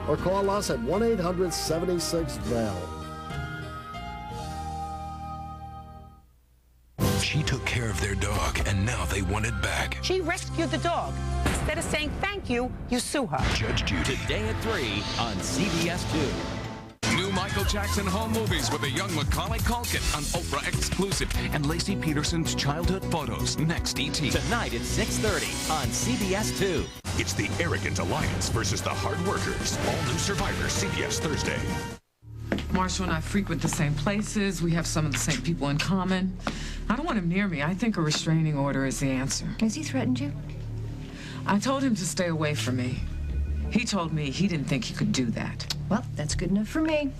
or call us at 1-800-76-VAL. She took care of their dog, and now they want it back. She rescued the dog. Instead of saying thank you, you sue her. Judge Judy. Today at 3 on CBS 2. New Michael Jackson home movies with a young Macaulay Culkin, an Oprah exclusive, and Lacey Peterson's childhood photos. Next, E.T. Tonight at 6:30 on CBS 2. It's the arrogant alliance versus the hard workers. All new Survivor, CBS Thursday. Marshall and I frequent the same places. We have some of the same people in common. I don't want him near me. I think a restraining order is the answer. Has he threatened you? I told him to stay away from me. He told me he didn't think he could do that. Well, that's good enough for me.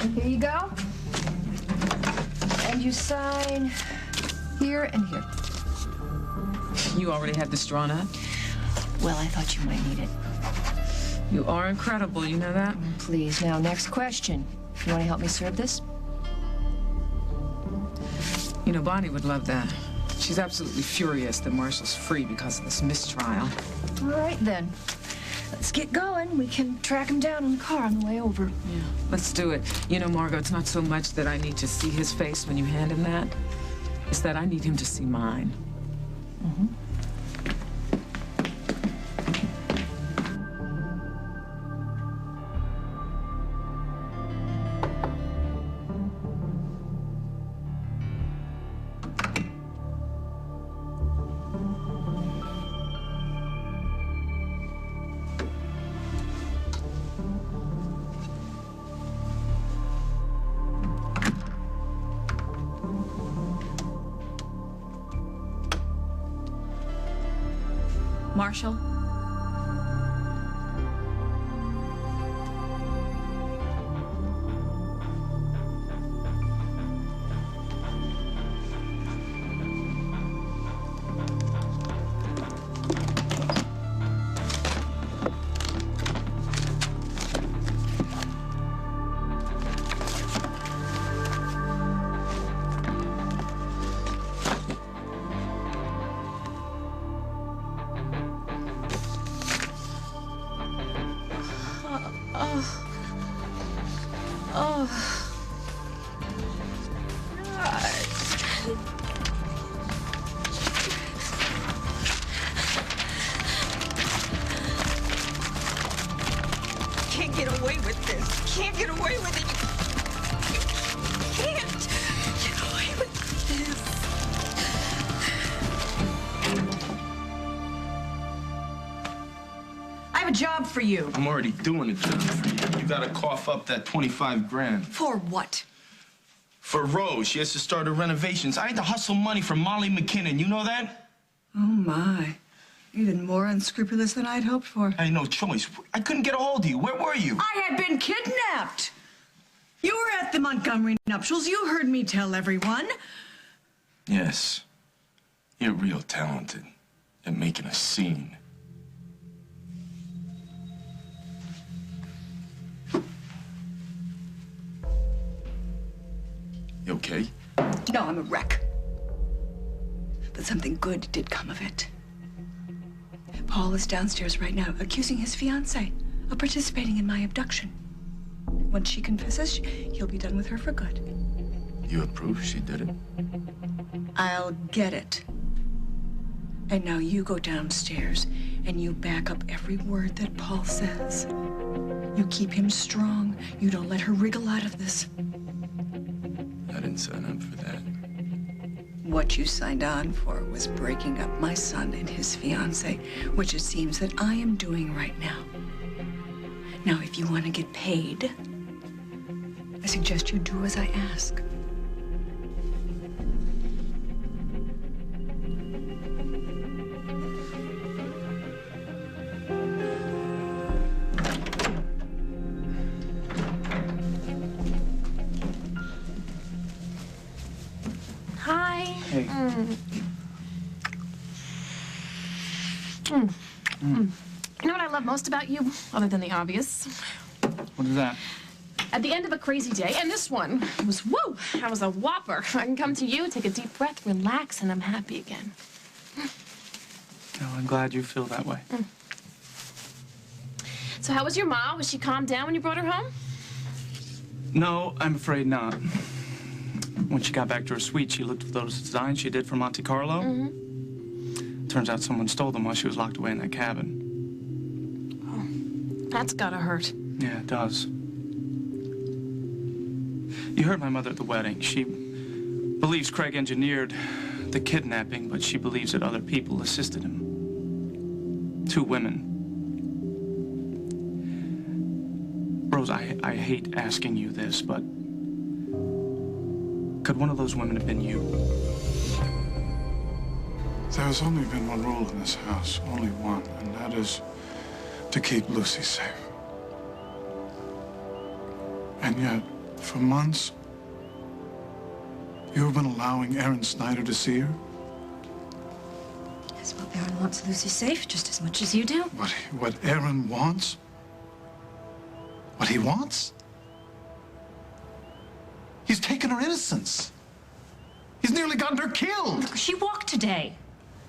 And here you go. And you sign here and here. You already had this drawn up? Well, I thought you might need it. You are incredible, you know that? Please, now, next question. You want to help me serve this? You know, Bonnie would love that. She's absolutely furious that Marshall's free because of this mistrial. All right, then. Let's get going. We can track him down in the car on the way over. Yeah, let's do it. You know, Margot, it's not so much that I need to see his face when you hand him that. It's that I need him to see mine. Mm-hmm. Marshall? Can't get away with this. Can't get away with it. You can't get away with this. I have a job for you. I'm already doing a job for you. You gotta cough up that 25 grand. For what? For Rose, she has to start her renovations. I had to hustle money from Molly McKinnon. You know that? Oh, my. Even more unscrupulous than I'd hoped for. I had no choice. I couldn't get a hold of you. Where were you? I had been kidnapped. You were at the Montgomery nuptials. You heard me tell everyone. Yes. You're real talented at making a scene. You okay? No, I'm a wreck. But something good did come of it. Paul is downstairs right now, accusing his fiancée of participating in my abduction. Once she confesses, he'll be done with her for good. You approve she did it? I'll get it. And now you go downstairs and you back up every word that Paul says. You keep him strong. You don't let her wriggle out of this. I didn't sign up for that. What you signed on for was breaking up my son and his fiancée, which it seems that I am doing right now. Now, if you want to get paid, I suggest you do as I ask. Hi. Hey. You know what I love most about you, other than the obvious? What is that? At the end of a crazy day, and this one was, woo, that was a whopper. I can come to you, take a deep breath, relax, and I'm happy again. Oh, I'm glad you feel that way. So how was your mom? Was she calmed down when you brought her home? No, I'm afraid not. When she got back to her suite, she looked at those designs she did for Monte Carlo. Turns out someone stole them while she was locked away in that cabin. Oh, that's gotta hurt. Yeah, it does. You heard my mother at the wedding. She believes Craig engineered the kidnapping, but she believes that other people assisted him. 2 women. Rose, I hate asking you this, but could one of those women have been you? There's only been one rule in this house, only one, and that is to keep Lucy safe. And yet, for months, you've been allowing Aaron Snyder to see her? Yes, well, Aaron wants Lucy safe just as much as you do. What Aaron wants? What he wants? He's taken her innocence. He's nearly gotten her killed. She walked today.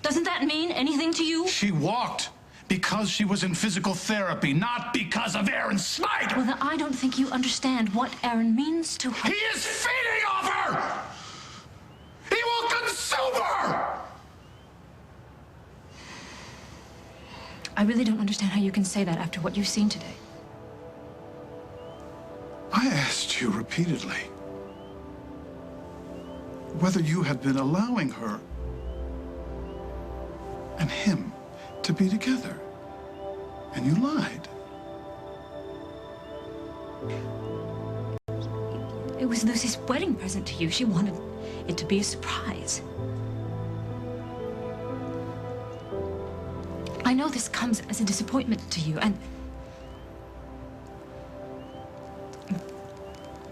Doesn't that mean anything to you? She walked because she was in physical therapy, not because of Aaron Snyder. Well, then I don't think you understand what Aaron means to her. He is feeding off her! He will consume her! I really don't understand how you can say that after what you've seen today. I asked you repeatedly whether you had been allowing her and him to be together, and you lied. It was Lucy's wedding present to you. She wanted it to be a surprise. I know this comes as a disappointment to you, and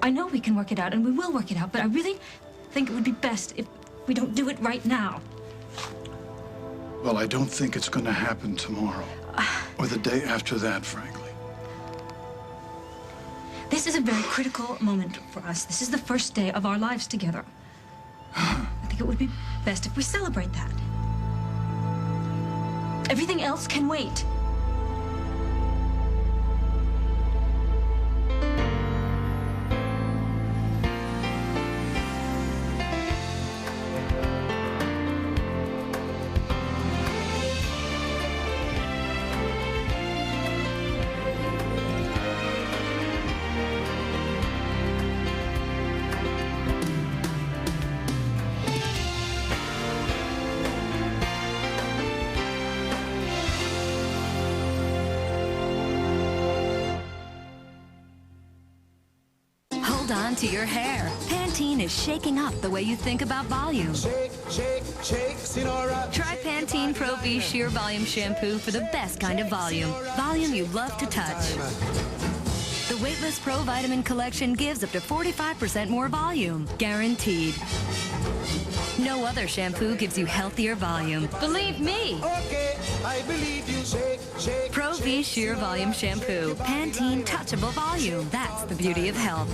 I know we can work it out, and we will work it out, but I really think it would be best if we don't do it right now. Well, I don't think it's going to happen tomorrow, or the day after that, frankly. This is a very critical moment for us. This is the first day of our lives together. I think it would be best if we celebrate that. Everything else can wait. Hold on to your hair. Pantene is shaking up the way you think about volume. Shake, shake, shake, Sinora. Try Pantene Pro V Sheer Volume Shampoo for the best kind of volume. Volume you love to touch. The Weightless Pro Vitamin Collection gives up to 45% more volume. Guaranteed. No other shampoo gives you healthier volume. Believe me. Okay, I believe you. Shake, shake. Pro V Sheer Volume Shampoo. Pantene Touchable Volume. That's the beauty of health.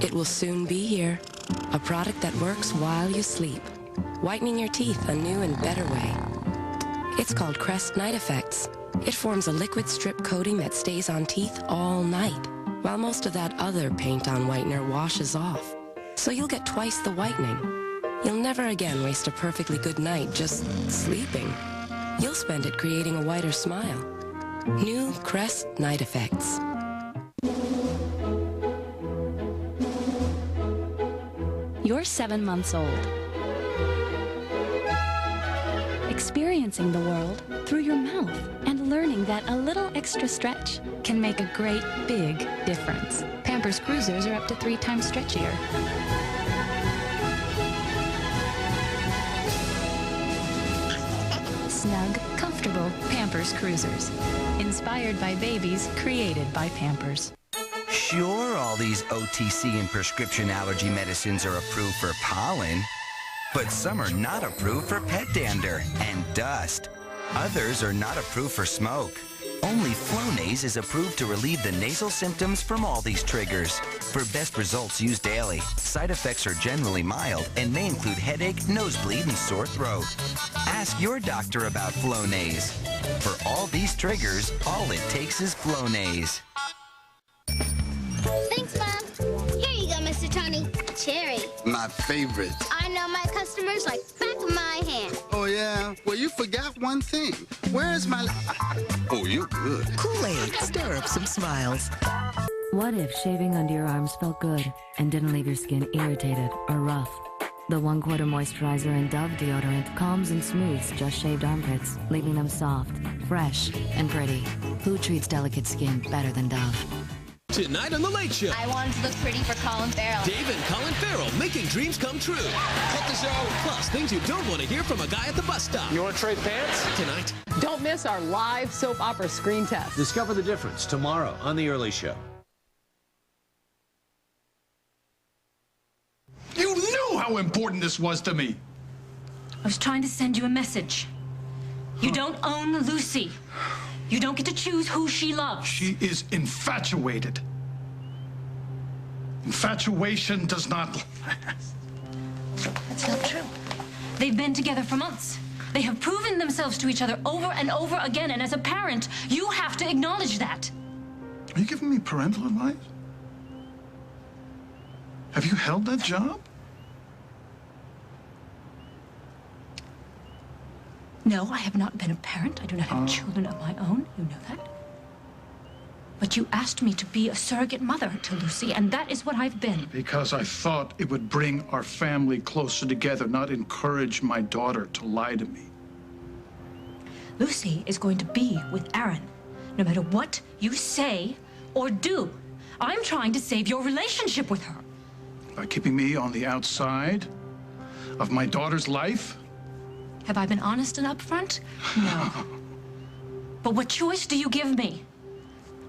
It will soon be here. A product that works while you sleep. Whitening your teeth a new and better way. It's called Crest Night Effects. It forms a liquid strip coating that stays on teeth all night, while most of that other paint-on whitener washes off. So you'll get twice the whitening. You'll never again waste a perfectly good night just sleeping. You'll spend it creating a whiter smile. New Crest Night Effects. You're 7 months old. Experiencing the world through your mouth and learning that a little extra stretch can make a great big difference. Pampers Cruisers are up to 3 times stretchier. Snug, comfortable Pampers Cruisers. Inspired by babies, created by Pampers. Sure, all these OTC and prescription allergy medicines are approved for pollen, but some are not approved for pet dander and dust. Others are not approved for smoke. Only Flonase is approved to relieve the nasal symptoms from all these triggers. For best results, use daily. Side effects are generally mild and may include headache, nosebleed, and sore throat. Ask your doctor about Flonase. For all these triggers, all it takes is Flonase. Thanks, Mom. Here you go, Mr. Tony. Cherry. My favorite. I know my customers like back of my hand. Oh, yeah? Well, you forgot one thing. Where's my... Oh, you're good. Kool-Aid. Stir up some smiles. What if shaving under your arms felt good and didn't leave your skin irritated or rough? The 1/4 moisturizer and Dove deodorant calms and smooths just shaved armpits, leaving them soft, fresh, and pretty. Who treats delicate skin better than Dove? Tonight on The Late Show. I wanted to look pretty for Colin Farrell. Dave and Colin Farrell making dreams come true. Cut the show. Plus, things you don't want to hear from a guy at the bus stop. You want to trade pants? Tonight. Don't miss our live soap opera screen test. Discover the difference tomorrow on The Early Show. You knew how important this was to me. I was trying to send you a message. You don't own Lucy. You don't get to choose who she loves. She is infatuated. Infatuation does not last. That's not true. They've been together for months. They have proven themselves to each other over and over again, and as a parent, you have to acknowledge that. Are you giving me parental advice? Have you held that job? No, I have not been a parent. I do not have children of my own. You know that. But you asked me to be a surrogate mother to Lucy, and that is what I've been. Because I thought it would bring our family closer together, not encourage my daughter to lie to me. Lucy is going to be with Aaron, no matter what you say or do. I'm trying to save your relationship with her. By keeping me on the outside of my daughter's life? Have I been honest and upfront? No. But what choice do you give me?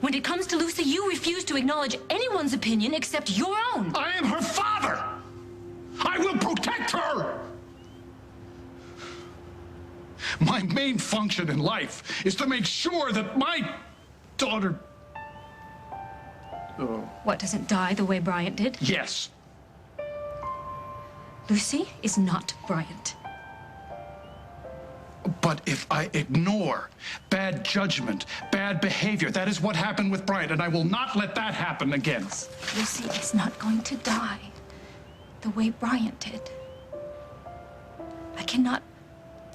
When it comes to Lucy, you refuse to acknowledge anyone's opinion except your own. I am her father! I will protect her! My main function in life is to make sure that my daughter... What, doesn't die the way Bryant did? Yes. Lucy is not Bryant. But if I ignore bad judgment, bad behavior, that is what happened with Bryant, and I will not let that happen again. Lucy is not going to die the way Bryant did. I cannot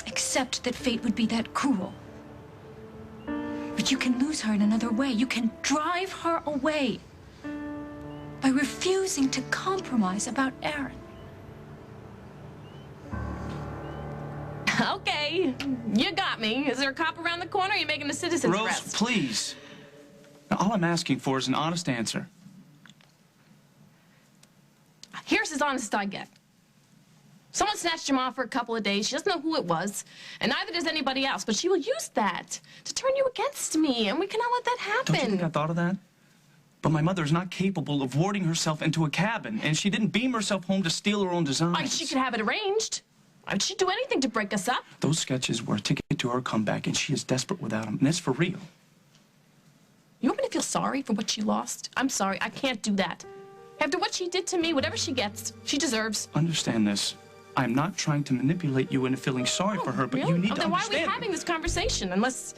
accept that fate would be that cruel. But you can lose her in another way. You can drive her away by refusing to compromise about Aaron. Okay, you got me. Is there a cop around the corner? Or are you making a citizen's Rose, arrest? please. Now, all I'm asking for is an honest answer. Here's as honest as I get. Someone snatched him off for a couple of days. She doesn't know who it was, and neither does anybody else. But she will use that to turn you against me, and we cannot let that happen. Don't you think I thought of that? But my mother is not capable of warding herself into a cabin, and she didn't beam herself home to steal her own designs. She could have it arranged. Why would she do anything to break us up? Those sketches were a ticket to her comeback, and she is desperate without them, and that's for real. You want me to feel sorry for what she lost? I'm sorry, I can't do that. After what she did to me, whatever she gets, she deserves. Understand this. I'm not trying to manipulate you into feeling sorry for her, but Really? you need to Then why are understand. we having this conversation? Unless...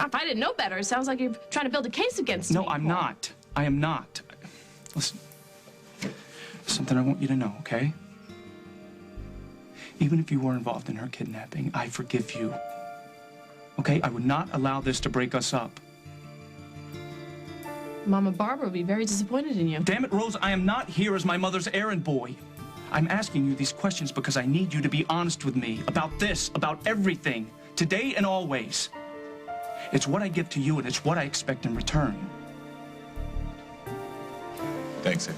If I didn't know better, it sounds like you're trying to build a case against me. No, I'm not. I am not. Listen, there's something I want you to know, okay? Even if you were involved in her kidnapping, I forgive you. Okay? I would not allow this to break us up. Mama Barbara would be very disappointed in you. Damn it, Rose, I am not here as my mother's errand boy. I'm asking you these questions because I need you to be honest with me about this, about everything, today and always. It's what I give to you, and it's what I expect in return. Thanks, sir.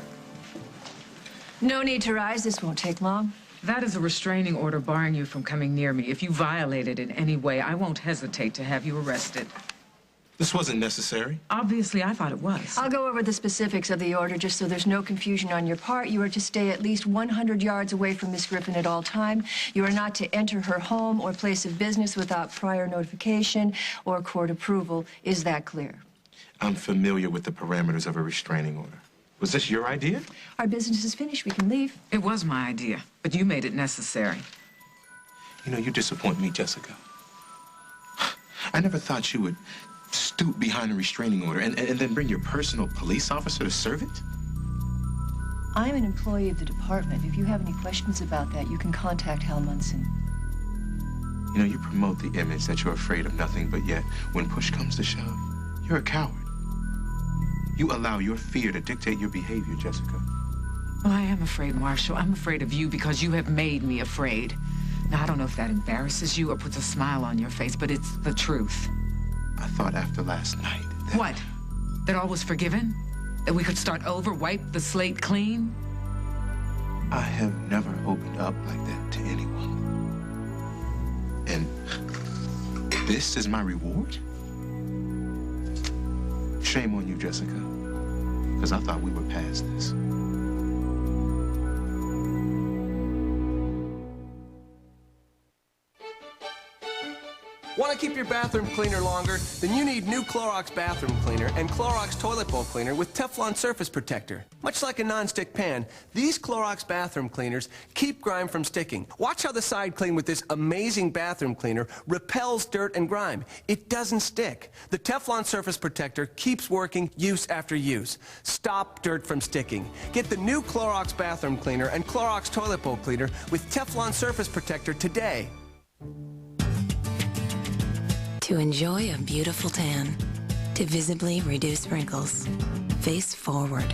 No need to rise. This won't take long. That is a restraining order barring you from coming near me. If you violate it in any way, I won't hesitate to have you arrested. This wasn't necessary. Obviously, I thought it was. I'll go over the specifics of the order just so there's no confusion on your part. You are to stay at least 100 yards away from Miss Griffin at all time. You are not to enter her home or place of business without prior notification or court approval. Is that clear? I'm familiar with the parameters of a restraining order. Was this your idea? Our business is finished. We can leave. It was my idea, but you made it necessary. You know, you disappoint me, Jessica. I never thought you would stoop behind a restraining order and then bring your personal police officer to serve it. I'm an employee of the department. If you have any questions about that, you can contact Hal Munson. You know, you promote the image that you're afraid of nothing, but yet, when push comes to shove, you're a coward. You allow your fear to dictate your behavior, Jessica. Well, I am afraid, Marshall. I'm afraid of you because you have made me afraid. Now, I don't know if that embarrasses you or puts a smile on your face, but it's the truth. I thought after last night that... What? That all was forgiven? That we could start over, wipe the slate clean? I have never opened up like that to anyone. And this is my reward? Shame on you, Jessica, because I thought we were past this. Want to keep your bathroom cleaner longer? Then you need new Clorox bathroom cleaner and Clorox toilet bowl cleaner with Teflon surface protector. Much like a non-stick pan, these Clorox bathroom cleaners keep grime from sticking. Watch how the side clean with this amazing bathroom cleaner repels dirt and grime. It doesn't stick. The Teflon surface protector keeps working use after use. Stop dirt from sticking. Get the new Clorox bathroom cleaner and Clorox toilet bowl cleaner with Teflon surface protector today. To enjoy a beautiful tan, to visibly reduce wrinkles, face forward.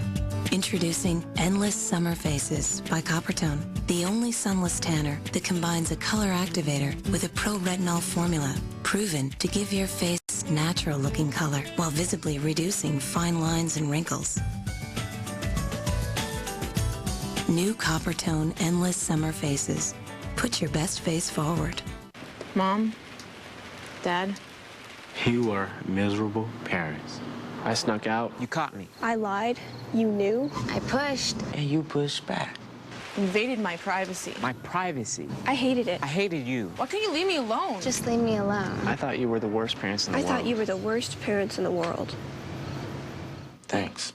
Introducing Endless Summer Faces by Coppertone, the only sunless tanner that combines a color activator with a pro-retinol formula, proven to give your face natural-looking color while visibly reducing fine lines and wrinkles. New Coppertone Endless Summer Faces. Put your best face forward. Mom? Dad? You were miserable parents. I snuck out. You caught me. I lied. You knew. I pushed. And you pushed back. Invaded my privacy. My privacy. I hated it. I hated you. Why couldn't you leave me alone? Just leave me alone. I thought you were the worst parents in the world. I thought you were the worst parents in the world. Thanks.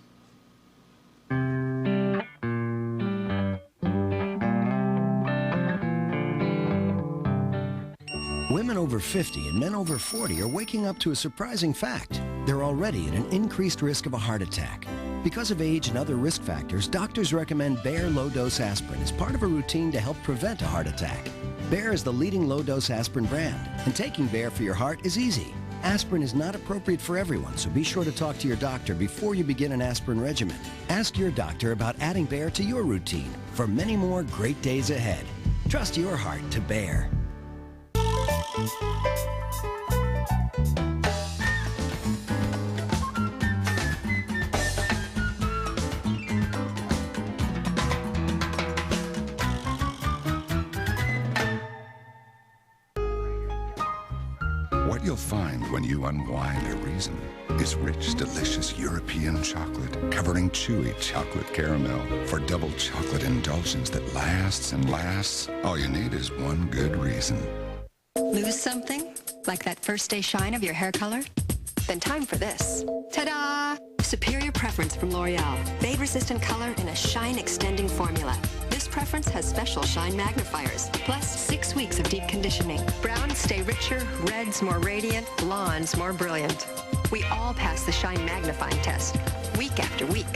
Women over 50 and men over 40 are waking up to a surprising fact. They're already at an increased risk of a heart attack. Because of age and other risk factors, doctors recommend Bayer low-dose aspirin as part of a routine to help prevent a heart attack. Bayer is the leading low-dose aspirin brand, and taking Bayer for your heart is easy. Aspirin is not appropriate for everyone, so be sure to talk to your doctor before you begin an aspirin regimen. Ask your doctor about adding Bayer to your routine for many more great days ahead. Trust your heart to Bayer. What you'll find when you unwind a reason is rich, delicious European chocolate covering chewy chocolate caramel for double chocolate indulgence that lasts and lasts. All you need is one good reason. Lose something? Like that first day shine of your hair color? Then time for this. Ta-da! Superior Preference from L'Oreal. Fade-resistant color in a shine-extending formula. This preference has special shine magnifiers, plus 6 weeks of deep conditioning. Browns stay richer, reds more radiant, blondes more brilliant. We all pass the shine magnifying test, week after week.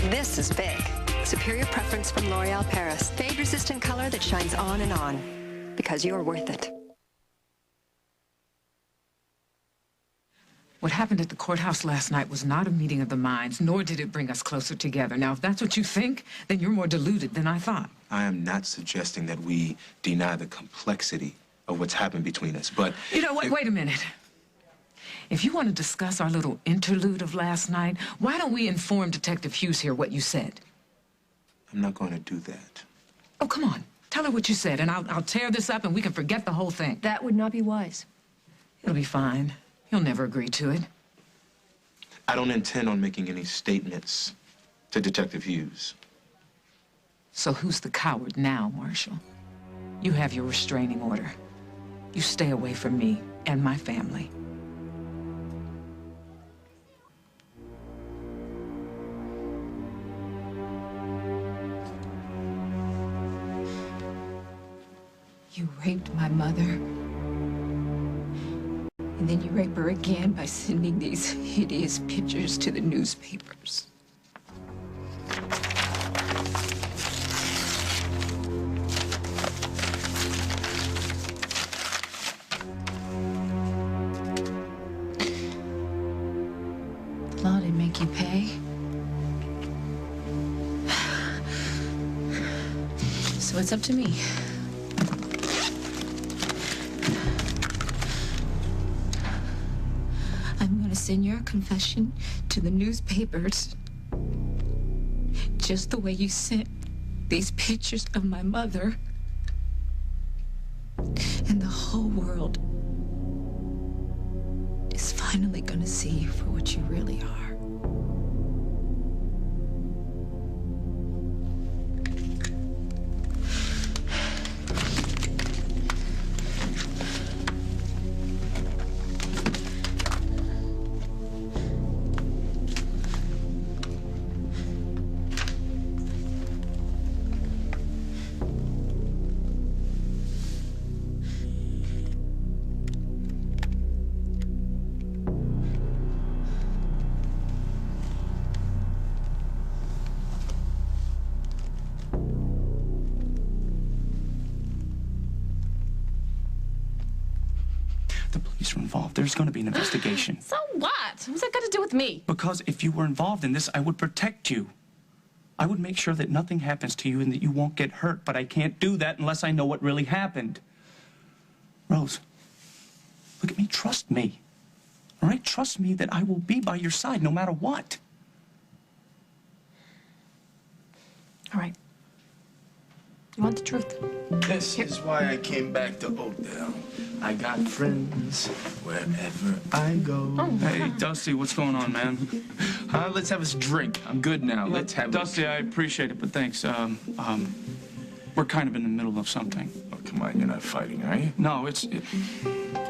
This is big. Superior Preference from L'Oreal Paris. Fade-resistant color that shines on and on. Because you're worth it. What happened at the courthouse last night was not a meeting of the minds, nor did it bring us closer together. Now, if that's what you think, then you're more deluded than I thought. I am not suggesting that we deny the complexity of what's happened between us, but... You know what? Wait a minute. If you want to discuss our little interlude of last night, why don't we inform Detective Hughes here what you said? I'm not going to do that. Oh, come on. Tell her what you said, and I'll tear this up and we can forget the whole thing. That would not be wise. It'll be fine. He'll never agree to it. I don't intend on making any statements to Detective Hughes. So who's the coward now, Marshall? You have your restraining order. You stay away from me and my family. You raped my mother. And then you rape her again by sending these hideous pictures to the newspapers. The law didn't make you pay. So it's up to me. I'm gonna send your confession to the newspapers, just the way you sent these pictures of my mother. And the whole world is finally gonna see you for what you really are. The police are involved. There's going to be an investigation. So what? What's that got to do with me? Because if you were involved in this, I would protect you. I would make sure that nothing happens to you and that you won't get hurt, but I can't do that unless I know what really happened. Rose, look at me. Trust me. All right? Trust me that I will be by your side no matter what. All right. You want the truth? This is why I came back to Oakdale. I got friends wherever I go. Oh, Hey, Dusty, what's going on, man? Let's have us a drink. I'm good now. Let's have Dusty, I appreciate it, but thanks. We're kind of in the middle of something. Oh, come on, you're not fighting, are you? No, it's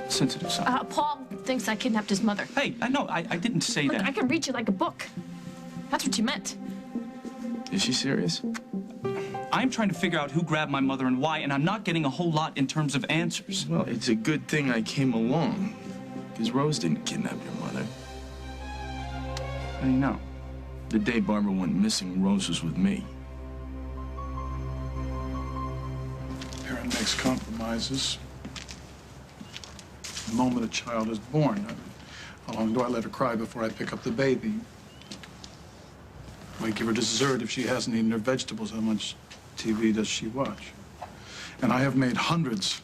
sensitive something. Paul thinks I kidnapped his mother. Hey, I didn't say Look, that. I can read you like a book. That's what you meant. Is she serious? I'm trying to figure out who grabbed my mother and why, and I'm not getting a whole lot in terms of answers. Well, it's a good thing I came along, because Rose didn't kidnap your mother. How do you know? The day Barbara went missing, Rose was with me. Parent makes compromises. The moment a child is born, how long do I let her cry before I pick up the baby? Do I give her dessert if she hasn't eaten her vegetables? How much TV does she watch? And I have made hundreds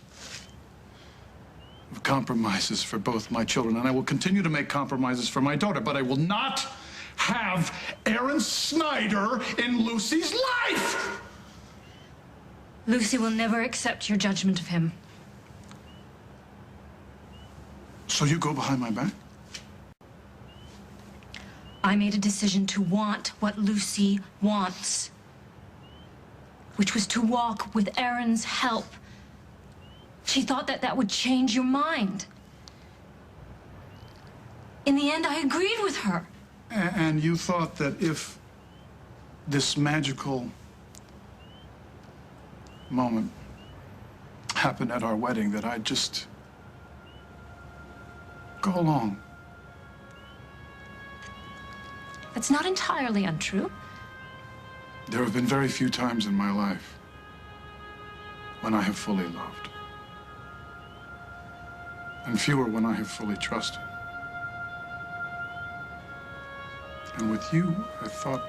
of compromises for both my children, and I will continue to make compromises for my daughter, but I will not have Aaron Snyder in Lucy's life! Lucy will never accept your judgment of him. So you go behind my back? I made a decision to want what Lucy wants, which was to walk with Aaron's help. She thought that that would change your mind. In the end, I agreed with her. And you thought that if this magical moment happened at our wedding, that I'd just go along. That's not entirely untrue. There have been very few times in my life when I have fully loved, and fewer when I have fully trusted. And with you, I thought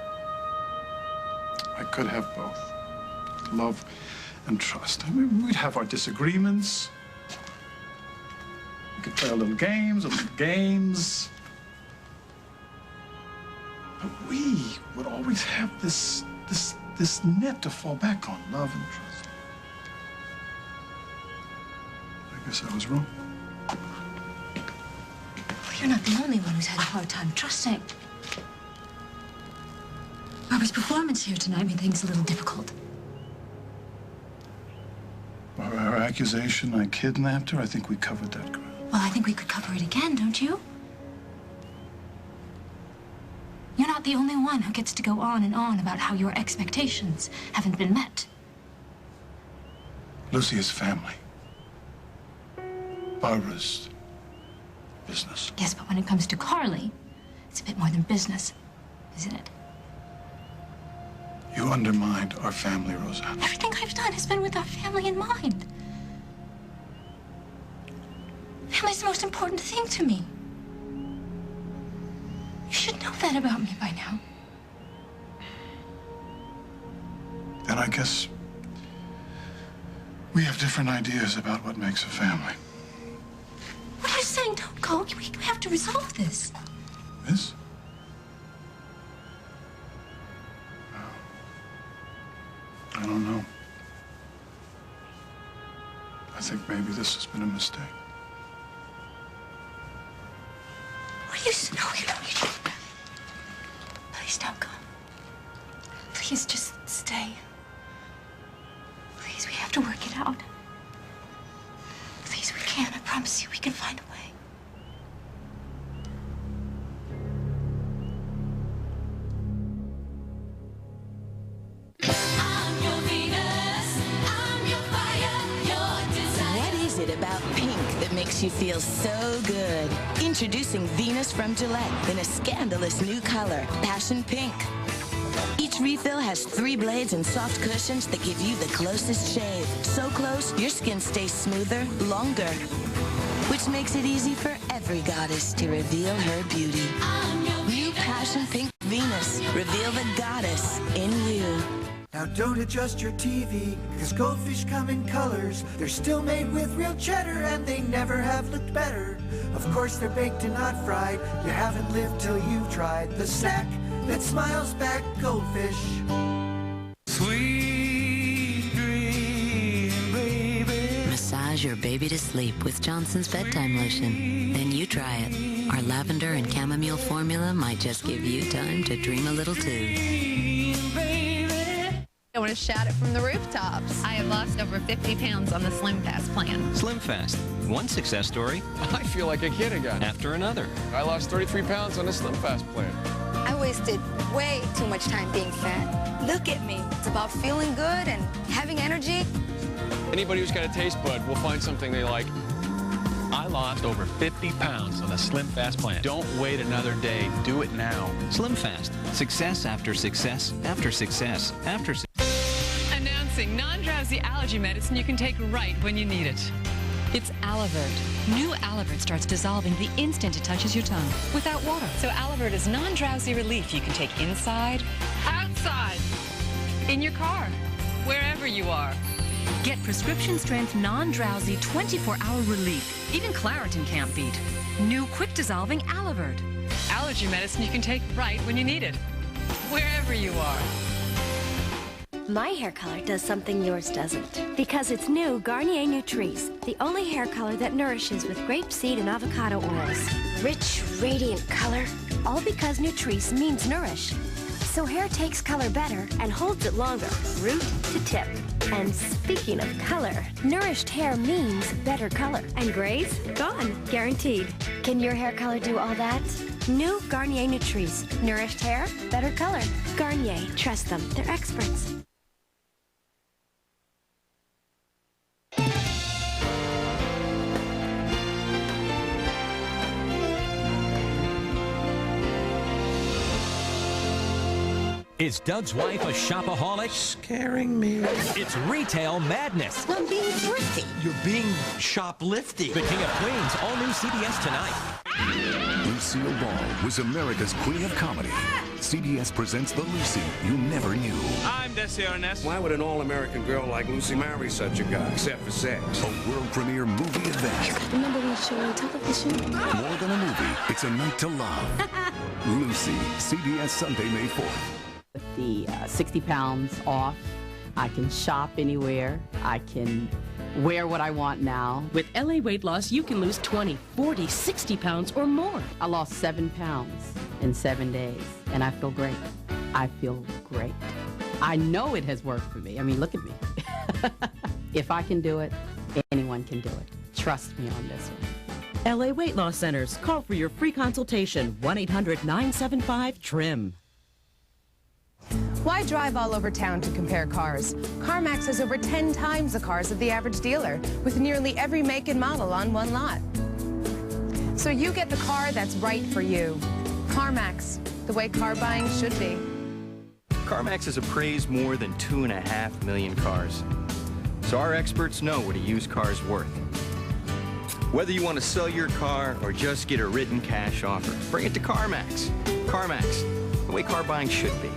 I could have both, love and trust. I mean, we'd have our disagreements. We could play our little games, But we would always have this net to fall back on, love and trust. I guess I was wrong. Well, you're not the only one who's had a hard time trusting. Barbara's performance here tonight made things a little difficult. Her accusation I kidnapped her, I think we covered that ground. Well, I think we could cover it again, don't you? You're not the only one who gets to go on and on about how your expectations haven't been met. Lucy is family. Barbara's business. Yes, but when it comes to Carly, it's a bit more than business, isn't it? You undermined our family, Roseanne. Everything I've done has been with our family in mind. Family's the most important thing to me. You should know that about me by now. Then I guess we have different ideas about what makes a family. What are you saying? Don't go. We have to resolve this. This? I don't know. I think maybe this has been a mistake. What are you saying? No, you don't need to. Please don't go. Please just stay. Please, we have to work it out. Please, we can. I promise you, we can find a way. What is it about pink that makes you feel so good? Introducing Venus from Gillette in a scandalous new color, Passion Pink. Each refill has 3 blades and soft cushions that give you the closest shave. So close, your skin stays smoother, longer. Which makes it easy for every goddess to reveal her beauty. New Passion Pink Venus. Reveal the goddess in you. Now don't adjust your TV, cause goldfish come in colors. They're still made with real cheddar and they never have looked better. Of course they're baked and not fried. You haven't lived till you've tried the snack that smiles back goldfish. Sweet dream, baby. Massage your baby to sleep with Johnson's Bedtime Lotion. Then you try it. Our lavender and chamomile formula might just give you time to dream a little too. I want to shout it from the rooftops. I have lost over 50 pounds on the Slim Fast plan. Slim Fast. One success story. I feel like a kid again. After another. I lost 33 pounds on the Slim Fast plan. I wasted way too much time being fat. Look at me. It's about feeling good and having energy. Anybody who's got a taste bud will find something they like. I lost over 50 pounds on the Slim Fast plan. Don't wait another day. Do it now. Slim Fast. Success after success after success after success. Announcing non-drowsy allergy medicine you can take right when you need it. It's Atwt. New Atwt starts dissolving the instant it touches your tongue without water. So Atwt is non-drowsy relief you can take inside, outside, in your car, wherever you are. Get prescription-strength, non-drowsy, 24-hour relief. Even Claritin can't beat. New quick-dissolving Atwt. Allergy medicine you can take right when you need it, wherever you are. My hair color does something yours doesn't. Because it's new Garnier Nutrice, the only hair color that nourishes with grapeseed and avocado oils. Rich, radiant color, all because Nutrice means nourish. So hair takes color better and holds it longer, root to tip. And speaking of color, nourished hair means better color. And grays? Gone. Guaranteed. Can your hair color do all that? New Garnier Nutrice. Nourished hair, better color. Garnier. Trust them. They're experts. Is Doug's wife a shopaholic? Scaring me. It's retail madness. I'm being thrifty. You're being shoplifty. The King of Queens, all new CBS tonight. Lucille Ball was America's Queen of Comedy. CBS presents The Lucy You Never Knew. I'm Desi Arnaz. Why would an all-American girl like Lucy marry such a guy, except for sex? A world premiere movie event. Remember we showed television? More than a movie, it's a night to love. Lucy, CBS Sunday, May 4th. With the 60 pounds off, I can shop anywhere. I can wear what I want now. With LA Weight Loss, you can lose 20, 40, 60 pounds or more. I lost 7 pounds in 7 days, and I feel great. I feel great. I know it has worked for me. I mean, look at me. If I can do it, anyone can do it. Trust me on this one. LA Weight Loss Centers. Call for your free consultation. 1-800-975-TRIM. Why drive all over town to compare cars? CarMax has over 10 times the cars of the average dealer, with nearly every make and model on one lot. So you get the car that's right for you. CarMax, the way car buying should be. CarMax has appraised more than 2.5 million cars. So our experts know what a used car is worth. Whether you want to sell your car or just get a written cash offer, bring it to CarMax. CarMax, the way car buying should be.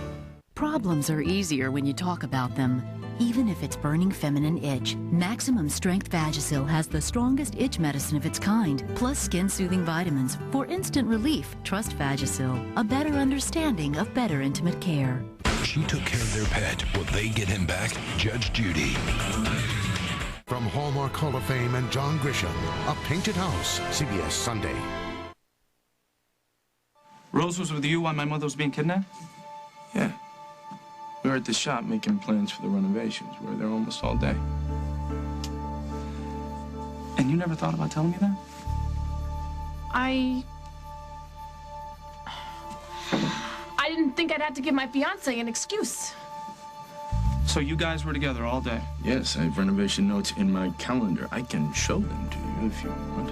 Problems are easier when you talk about them. Even if it's burning feminine itch, Maximum Strength Vagisil has the strongest itch medicine of its kind, plus skin-soothing vitamins. For instant relief, trust Vagisil, a better understanding of better intimate care. She took care of their pet. Will they get him back? Judge Judy. From Hallmark Hall of Fame and John Grisham, A Painted House, CBS Sunday. Rose was with you while my mother was being kidnapped? Yeah. We were at the shop making plans for the renovations. We were there almost all day. And you never thought about telling me that? I didn't think I'd have to give my fiance an excuse. So you guys were together all day? Yes, I have renovation notes in my calendar. I can show them to you if you want.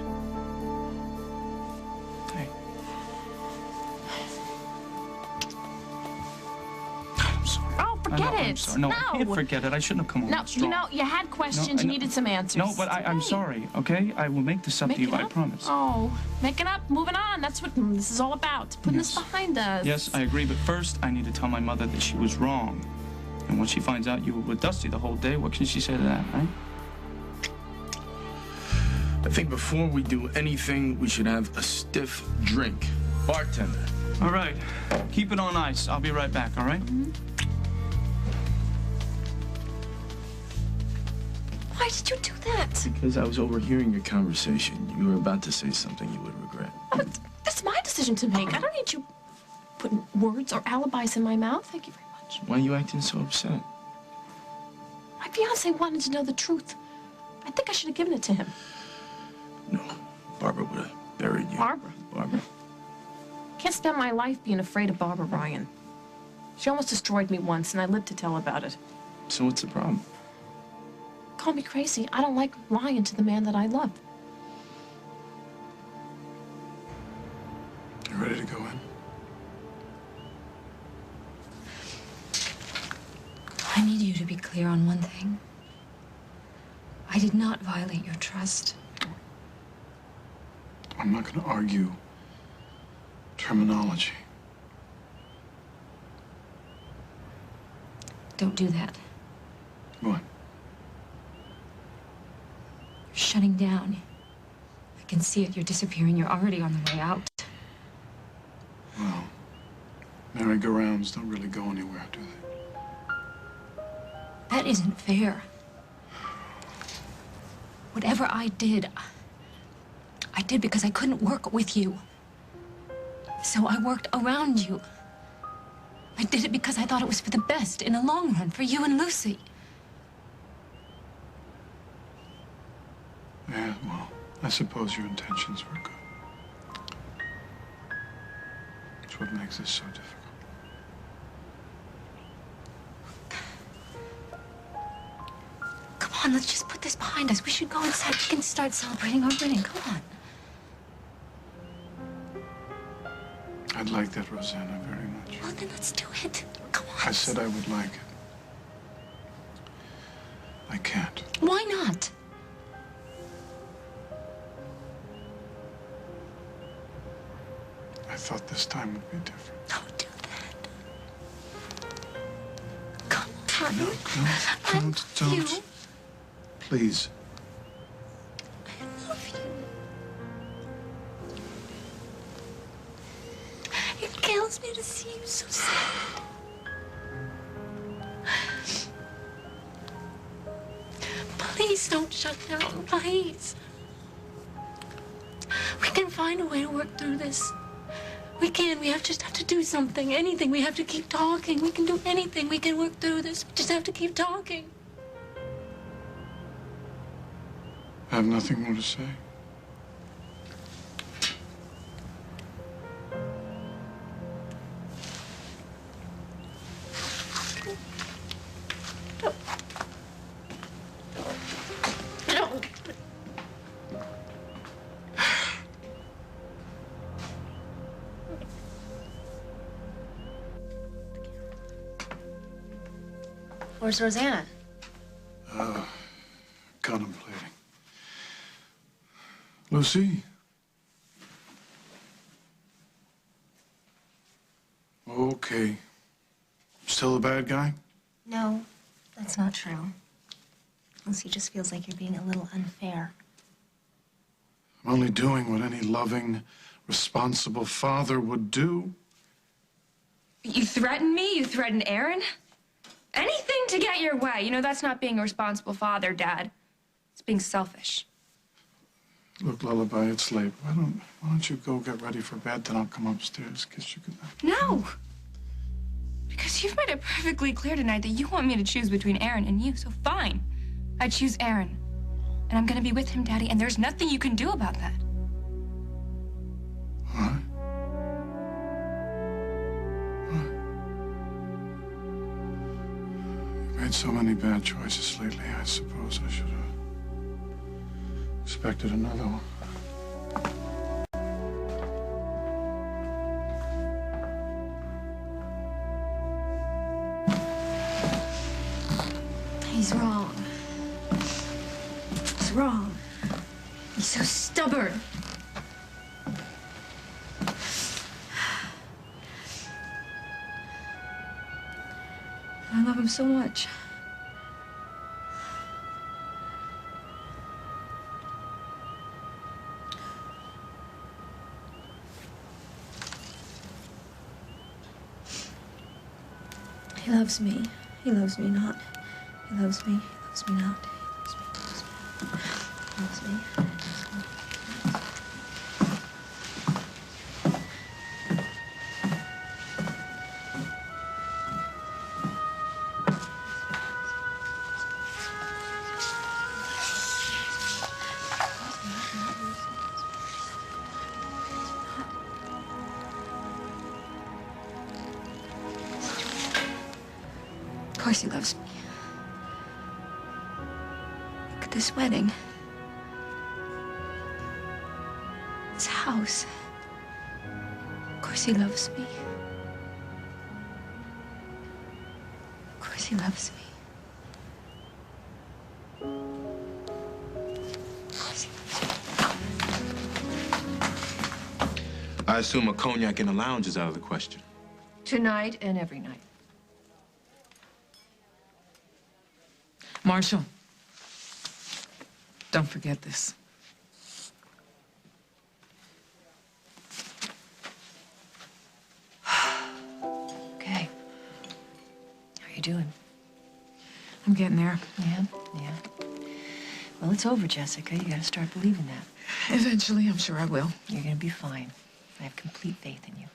Hey. Oh, forget it. I'm sorry. No, I can't forget it. I shouldn't have come No, over strong. you know, you had questions, you needed some answers. No, but I'm sorry, okay? I will make this up to you, I promise. Oh, making up, moving on. That's what this is all about. Putting this behind us. Yes, I agree, but first I need to tell my mother that she was wrong. And when she finds out you were with Dusty the whole day, what can she say to that, right? I think before we do anything, we should have a stiff drink. Bartender. All right. Keep it on ice. I'll be right back, all right? Why did you do that? Because I was overhearing your conversation. You were about to say something you would regret. But that's my decision to make. I don't need you putting words or alibis in my mouth. Thank you very much. Why are you acting so upset? My fiance wanted to know the truth. I think I should have given it to him. No, Barbara would have buried you. Barbara? Barbara. Can't spend my life being afraid of Barbara Ryan. She almost destroyed me once, and I lived to tell about it. So what's the problem? Call me crazy. I don't like lying to the man that I love. You ready to go in? I need you to be clear on one thing. I did not violate your trust. I'm not going to argue terminology. Don't do that. What? You're shutting down. I can see it. You're disappearing. You're already on the way out. Well, merry-go-rounds don't really go anywhere, do they? That isn't fair. Whatever I did because I couldn't work with you. So I worked around you. I did it because I thought it was for the best in the long run for you and Lucy. Yeah, well, I suppose your intentions were good. It's what makes this so difficult. Come on, let's just put this behind us. We should go inside. We can start celebrating our wedding. Come on. I'd like that, Rosanna, very much. Well, then let's do it. Come on. I said I would like it. I can't. Why not? I thought this time would be different. Don't do that. Come on. No, don't. Please. I love you. It kills me to see you so sad. Please don't shut down, please. We can find a way to work through this. We can. We just have to do something, anything. We have to keep talking. We can do anything. We can work through this. We just have to keep talking. I have nothing more to say. Where's Rosanna? Contemplating. Lucy? Okay. Still a bad guy? No, that's not true. Lucy just feels like you're being a little unfair. I'm only doing what any loving, responsible father would do. You threaten me? You threaten Aaron? Anything to get your way. You know, that's not being a responsible father, Dad. It's being selfish. Look, Lullaby, it's late. Why don't you go get ready for bed, then I'll come upstairs, kiss you goodnight. No! Because you've made it perfectly clear tonight that you want me to choose between Aaron and you, so fine. I choose Aaron. And I'm gonna be with him, Daddy, and there's nothing you can do about that. What? You've made so many bad choices lately, I suppose I should have expected another one. He's wrong. He's wrong. He's so stubborn. I love him so much. He loves me. He loves me not. He loves me. He loves me not. He loves me. He loves me. He loves me. Of course he loves me. Look at this wedding. This house. Of course he loves me. Of course he loves me. Of course he loves me. I assume a cognac in the lounge is out of the question. Tonight and every night. Marshall, don't forget this. Okay. How are you doing? I'm getting there. Yeah? Well, it's over, Jessica. You gotta start believing that. Eventually, I'm sure I will. You're gonna be fine. I have complete faith in you.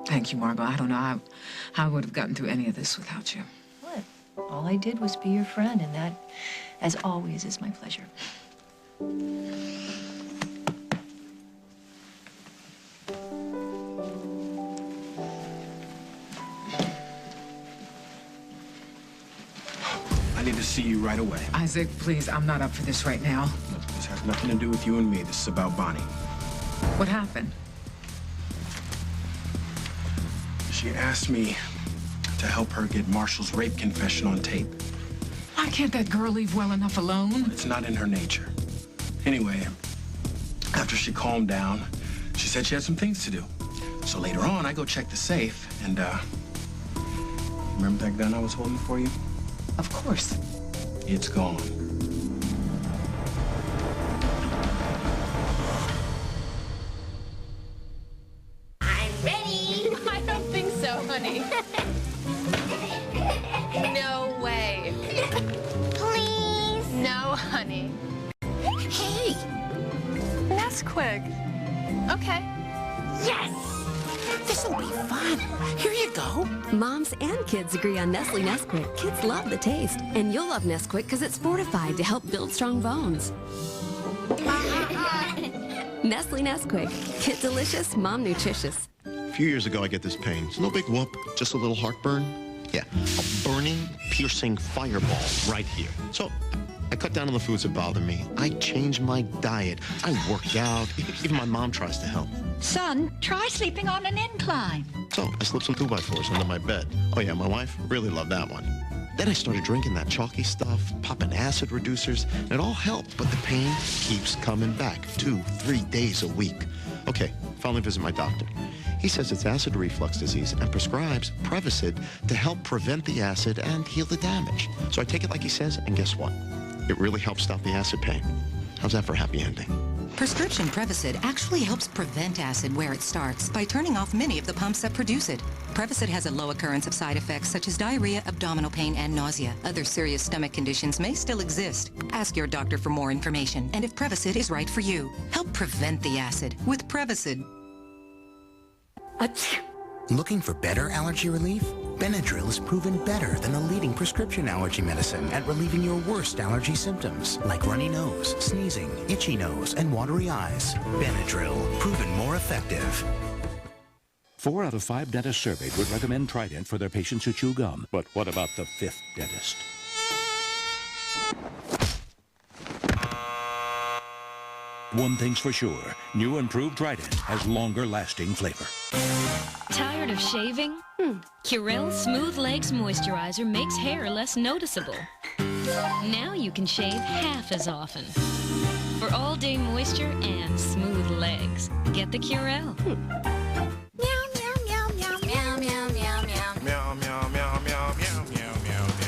Thank you, Margot. I don't know how I would have gotten through any of this without you. What? All I did was be your friend, and that, as always, is my pleasure. I need to see you right away. Isaac, please, I'm not up for this right now. Look, this has nothing to do with you and me. This is about Bonnie. What happened? She asked me to help her get Marshall's rape confession on tape. Why can't that girl leave well enough alone? It's not in her nature. Anyway, after she calmed down, she said she had some things to do. So later on, I go check the safe, and, remember that gun I was holding for you? Of course. It's gone. I'm ready. I don't think so, honey. No way. Please. No, honey. Hey. That's quick. Okay. Yes. This'll be fun. Here you go. Moms and kids agree on Nestle Nesquik. Kids love the taste. And you'll love Nesquik because it's fortified to help build strong bones. Nestle Nesquik. Kid delicious, mom nutritious. A few years ago, I get this pain. It's no big whoop, just a little heartburn. Yeah, a burning, piercing fireball right here. So I cut down on the foods that bother me. I change my diet. I work out. Even my mom tries to help. Son, try sleeping on an incline. So I slipped some 2x4s under my bed. Oh yeah, my wife really loved that one. Then I started drinking that chalky stuff, popping acid reducers, and it all helped, but the pain keeps coming back 2-3 days a week. Okay, finally visit my doctor. He says it's acid reflux disease and prescribes Prevacid to help prevent the acid and heal the damage. So I take it like he says, and guess what? It really helps stop the acid pain. How's that for a happy ending? Prescription Prevacid actually helps prevent acid where it starts by turning off many of the pumps that produce it. Prevacid has a low occurrence of side effects such as diarrhea, abdominal pain, and nausea. Other serious stomach conditions may still exist. Ask your doctor for more information and if Prevacid is right for you. Help prevent the acid with Prevacid. Looking for better allergy relief? Benadryl is proven better than the leading prescription allergy medicine at relieving your worst allergy symptoms, like runny nose, sneezing, itchy nose, and watery eyes. Benadryl, proven more effective. 4 out of 5 dentists surveyed would recommend Trident for their patients who chew gum. But what about the 5th dentist? One thing's for sure, new improved Trident has longer-lasting flavor. Tired of shaving? Curel Smooth Legs Moisturizer makes hair less noticeable. Now you can shave half as often. For all-day moisture and smooth legs, get the Curel.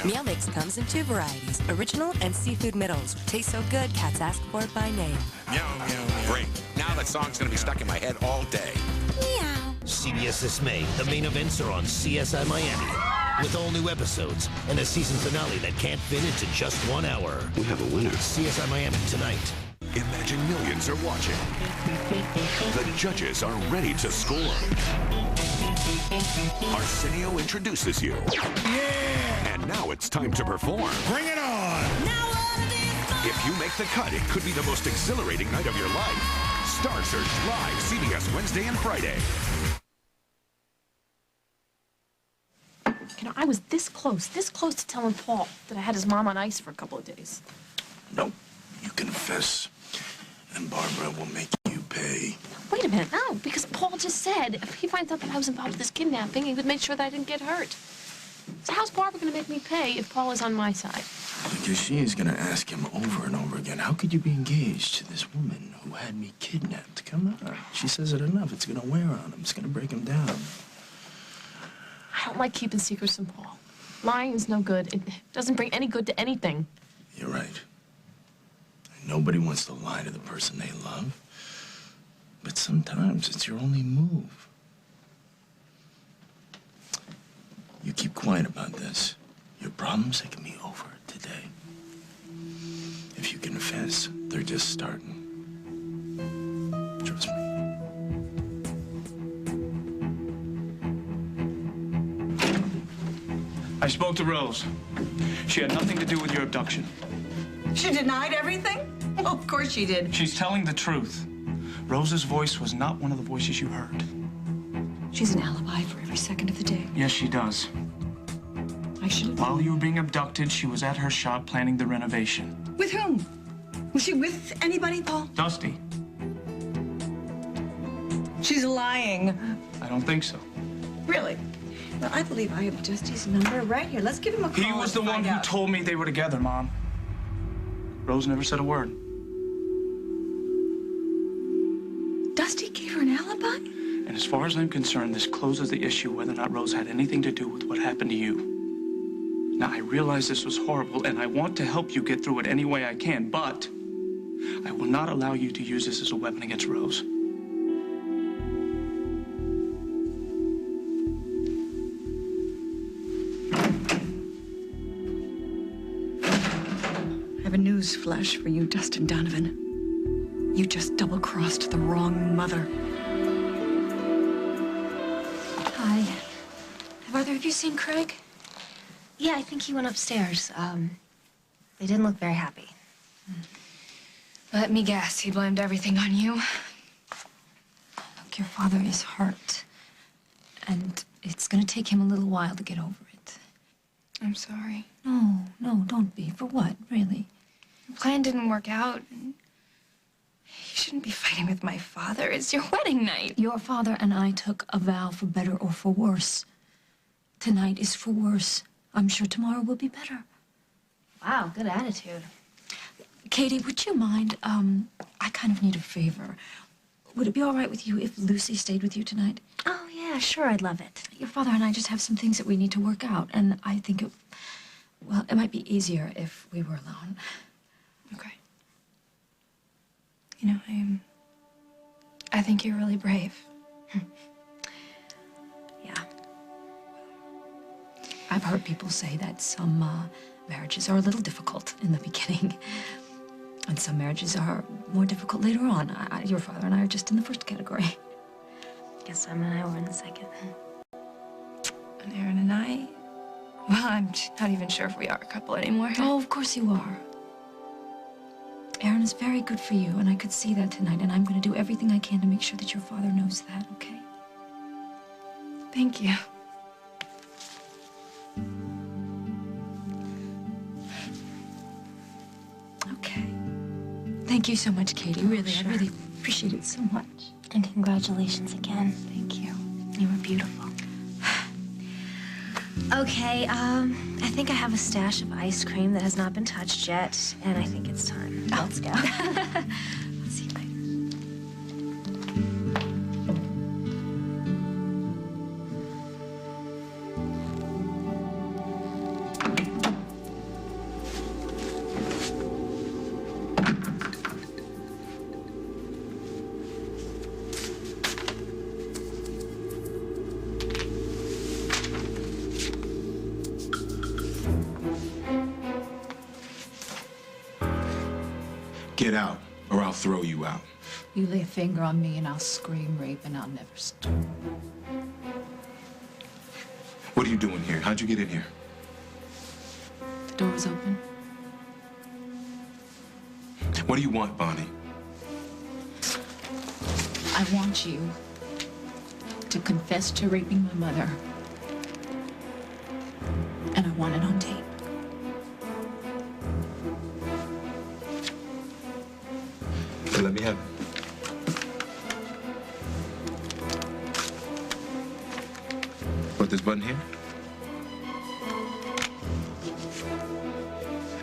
Meow Mix comes in 2 varieties, original and seafood middles. Tastes so good, cats ask for it by name. Great. Now that song's gonna be stuck in my head all day. Meow. CBS this May, the main events are on CSI Miami. With all new episodes and a season finale that can't fit into just 1 hour. We have a winner. CSI Miami tonight. Imagine millions are watching. The judges are ready to score. Arsenio introduces you. Yeah! And now it's time to perform. Bring it on! If you make the cut, it could be the most exhilarating night of your life. Star Search live, CBS Wednesday and Friday. You know, I was this close to telling Paul that I had his mom on ice for a couple of days. No, you confess, and Barbara will make you pay. Wait a minute, no, because Paul just said if he finds out that I was involved with this kidnapping, he would make sure that I didn't get hurt. So how's Barbara going to make me pay if Paul is on my side? Because she is going to ask him over and over again, how could you be engaged to this woman who had me kidnapped? Come on. She says it enough. It's going to wear on him. It's going to break him down. I don't like keeping secrets from Paul. Lying is no good. It doesn't bring any good to anything. You're right. Nobody wants to lie to the person they love. But sometimes it's your only move. You keep quiet about this. Your problems, they can be over today. If you confess, they're just starting. Trust me. I spoke to Rose. She had nothing to do with your abduction. She denied everything? Well, of course she did. She's telling the truth. Rose's voice was not one of the voices you heard. She's an alibi for every second of the day. Yes, she does. I should. While you were being abducted, she was at her shop planning the renovation. With whom? Was she with anybody, Paul? Dusty. She's lying. I don't think so. Really? Well, I believe I have Dusty's number right here. Let's give him a call. He was the one who told me they were together, Mom. Rose never said a word. Dusty gave her an alibi? And as far as I'm concerned, this closes the issue whether or not Rose had anything to do with what happened to you. Now, I realize this was horrible, and I want to help you get through it any way I can, but I will not allow you to use this as a weapon against Rose. I have a news flash for you, Dustin Donovan. You just double-crossed the wrong mother. Hi. Have either of you seen Craig? Yeah, I think he went upstairs. They didn't look very happy. Let me guess, he blamed everything on you. Look, your father is hurt. And it's gonna take him a little while to get over it. I'm sorry. No, don't be. For what, really? Your plan didn't work out. You shouldn't be fighting with my father. It's your wedding night. Your father and I took a vow for better or for worse. Tonight is for worse. I'm sure tomorrow will be better. Wow, good attitude. Katie, would you mind? I kind of need a favor. Would it be all right with you if Lucy stayed with you tonight? Oh, yeah, sure, I'd love it. Your father and I just have some things that we need to work out, and I think it might be easier if we were alone. Okay. You know, I think you're really brave. Yeah. I've heard people say that some marriages are a little difficult in the beginning, and some marriages are more difficult later on. Your father and I are just in the first category. Guess Simon and I were in the second. And Aaron and I, well, I'm not even sure if we are a couple anymore. Oh, of course you are. Aaron is very good for you, and I could see that tonight, and I'm going to do everything I can to make sure that your father knows that, okay? Thank you. Okay. Thank you so much, Katie. Really, Sure. I really appreciate it so much. And congratulations again. Thank you. You were beautiful. Okay, I think I have a stash of ice cream that has not been touched yet, and I think it's time. Let's go. I'll see you later. Get out, or I'll throw you out. You lay a finger on me and I'll scream rape and I'll never stop. What are you doing here? How'd you get in here? The door was open. What do you want, Bonnie? I want you to confess to raping my mother. And I want it on tape. Okay, let me have it. Put this button here.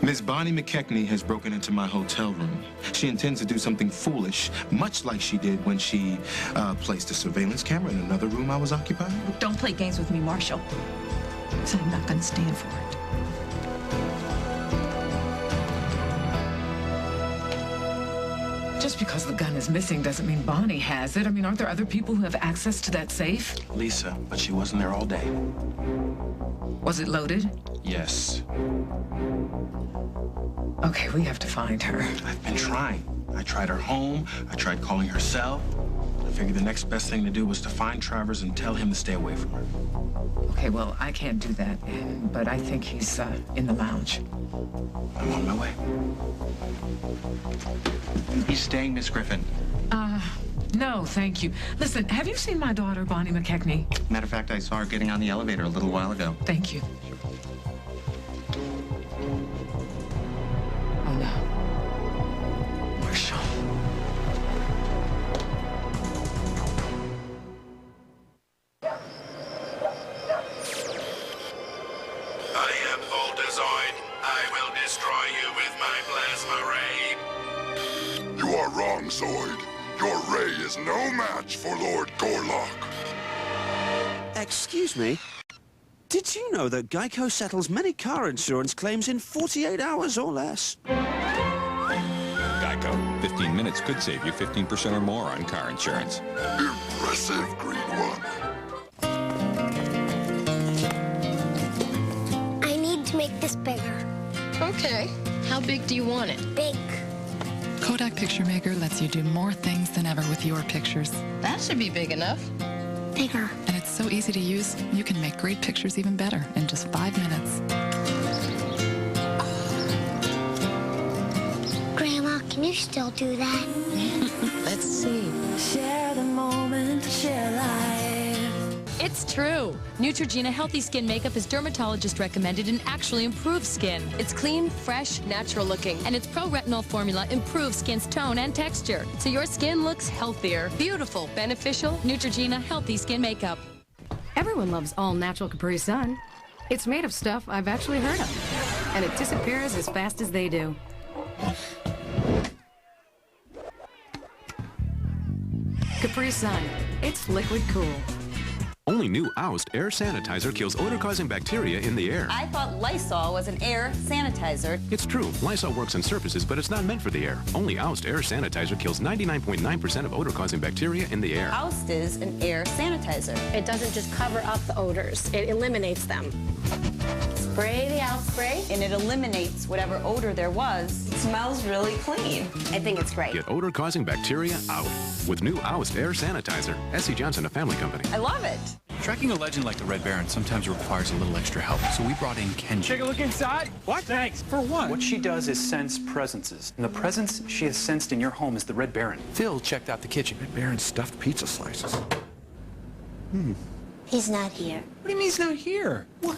Miss Bonnie McKechnie has broken into my hotel room. She intends to do something foolish, much like she did when she placed a surveillance camera in another room I was occupying. Don't play games with me, Marshall. Because I'm not going to stand for it. Just because the gun is missing doesn't mean Bonnie has it. I mean, aren't there other people who have access to that safe? Lisa, but she wasn't there all day. Was it loaded? Yes. Okay, we have to find her. I've been trying. I tried her home. I tried calling her cell. I figured the next best thing to do was to find Travers and tell him to stay away from her. Okay, well, I can't do that, but I think he's in the lounge. I'm on my way. He's staying, Miss Griffin. No, thank you. Listen, have you seen my daughter, Bonnie McKechnie? Matter of fact, I saw her getting on the elevator a little while ago. Thank you. Oh, no. Marshall. I am Voltazoid. I will destroy you with my plasma ray. You are wrong, Zoid. Your ray is no match for Lord Gorlock. Excuse me? Did you know that Geico settles many car insurance claims in 48 hours or less? Geico. 15 minutes could save you 15% or more on car insurance. Impressive, Green One. I need to make this bigger. Okay. How big do you want it? Big. Kodak Picture Maker lets you do more things than ever with your pictures. That should be big enough. Bigger. And it's so easy to use, you can make great pictures even better in just 5 minutes. Grandma, can you still do that? Let's see. Share the moment, share life. It's true. Neutrogena Healthy Skin Makeup is dermatologist recommended and actually improves skin. It's clean, fresh, natural looking, and its pro-retinol formula improves skin's tone and texture, so your skin looks healthier, beautiful, beneficial. Neutrogena Healthy Skin Makeup. Everyone loves all-natural Capri Sun. It's made of stuff I've actually heard of, and it disappears as fast as they do. Capri Sun. It's liquid cool. Only new Oust air sanitizer kills odor-causing bacteria in the air. I thought Lysol was an air sanitizer. It's true. Lysol works on surfaces, but it's not meant for the air. Only Oust air sanitizer kills 99.9% of odor-causing bacteria in the air. Oust is an air sanitizer. It doesn't just cover up the odors, it eliminates them. Spray the Oust spray, and it eliminates whatever odor there was. It smells really clean. I think it's great. Get odor-causing bacteria out with new Oust air sanitizer. S.C. Johnson, a family company. I love it. Tracking a legend like the Red Baron sometimes requires a little extra help, so we brought in Kenji. Take a look inside. What? Thanks. For what? What she does is sense presences. And the presence she has sensed in your home is the Red Baron. Phil checked out the kitchen. Red Baron stuffed pizza slices. He's not here. What do you mean he's not here? What?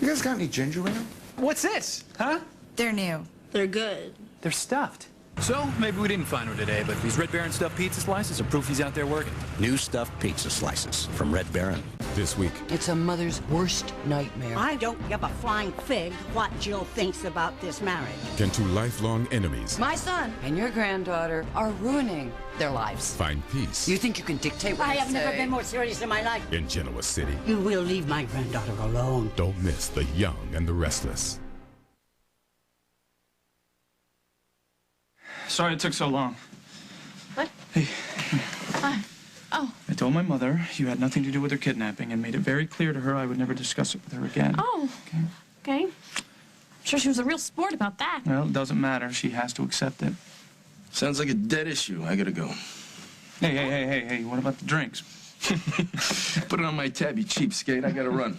You guys got any ginger ale? What's this? Huh? They're new. They're good. They're stuffed. So, maybe we didn't find one today, but these Red Baron stuffed pizza slices are proof he's out there working. New stuffed pizza slices from Red Baron. This week. It's a mother's worst nightmare. I don't give a flying fig what Jill thinks about this marriage. Can two lifelong enemies My son and your granddaughter are ruining their lives. find peace You think you can dictate what I I have never say? been more serious in my life. in Genoa City? You will leave my granddaughter alone. Don't miss The Young and the Restless. Sorry it took so long. What? Hey, Oh. I told my mother you had nothing to do with her kidnapping and made it very clear to her I would never discuss it with her again. Oh. Okay. I'm sure she was a real sport about that. Well, it doesn't matter. She has to accept it. Sounds like a dead issue. I gotta go. Hey, what about the drinks? Put it on my tab, you cheapskate. I gotta run.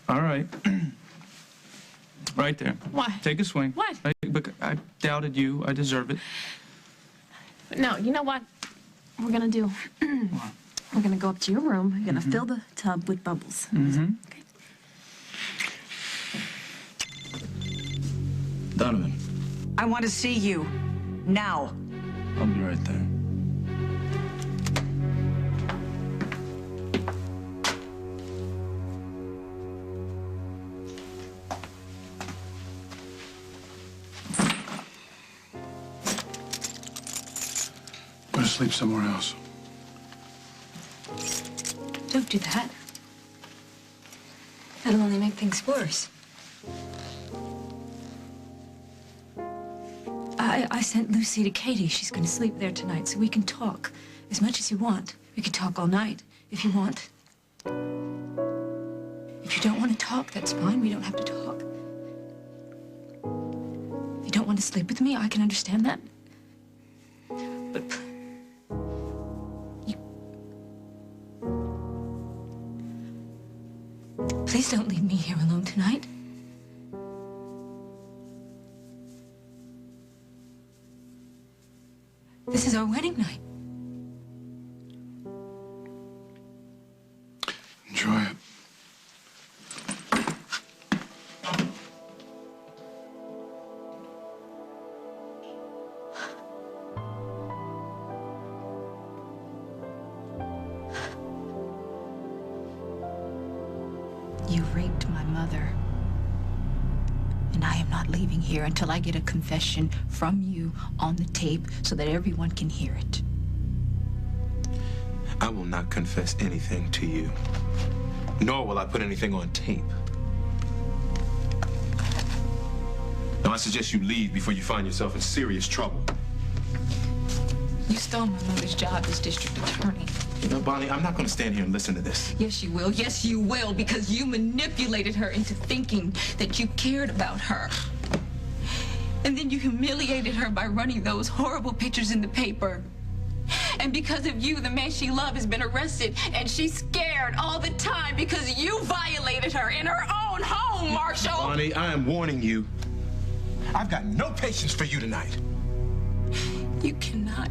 All right. Right there. What? Take a swing. What? I doubted you. I deserve it. No, you know what we're gonna do? We're gonna go up to your room. You're gonna fill the tub with bubbles. Mm-hmm. Okay. Donovan, I want to see you. Now. I'll be right there. I'm gonna sleep somewhere else. Don't do that. That'll only make things worse. I sent Lucy to Katie. She's going to sleep there tonight, so we can talk as much as you want. We can talk all night if you want. If you don't want to talk, that's fine. We don't have to talk. If you don't want to sleep with me, I can understand that. But please don't leave me here alone tonight. This is our wedding night. Enjoy it. You raped my mother. And I am not leaving here until I get a confession from you on the tape so that everyone can hear it. I will not confess anything to you, nor will I put anything on tape. Now, I suggest you leave before you find yourself in serious trouble. You stole my mother's job as district attorney. You know, Bonnie, I'm not going to stand here and listen to this. Yes, you will. Yes, you will, because you manipulated her into thinking that you cared about her. And then you humiliated her by running those horrible pictures in the paper. And because of you, the man she loved has been arrested, and she's scared all the time because you violated her in her own home, Marshall. Bonnie, I am warning you. I've got no patience for you tonight. You cannot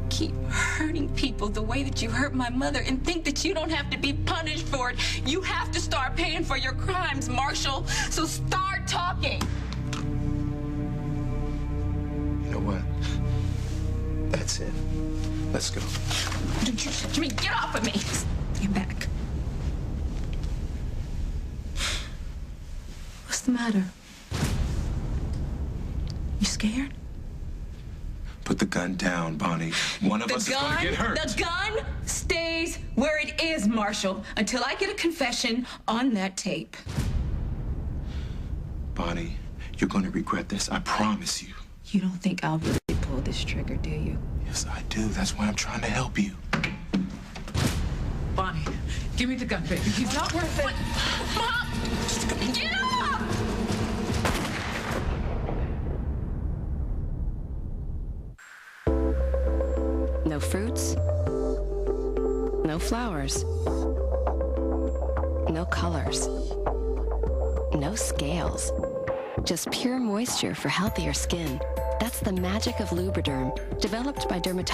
keep hurting people the way that you hurt my mother and think that you don't have to be punished for it. You have to start paying for your crimes, Marshall. So start talking. You know what? That's it. Let's go. Jimmy, get off of me. your back. What's the matter? You scared? Put the gun down, Bonnie. One of us is gonna get hurt. The gun stays where it is, Marshall, until I get a confession on that tape. Bonnie, you're gonna regret this. I promise you. You don't think I'll really pull this trigger, do you? Yes, I do. That's why I'm trying to help you. Bonnie, give me the gun, baby. He's not worth it. Mom! Get up! No fruits, no flowers, no colors, no scales. Just pure moisture for healthier skin. That's the magic of Lubriderm, developed by dermatologists.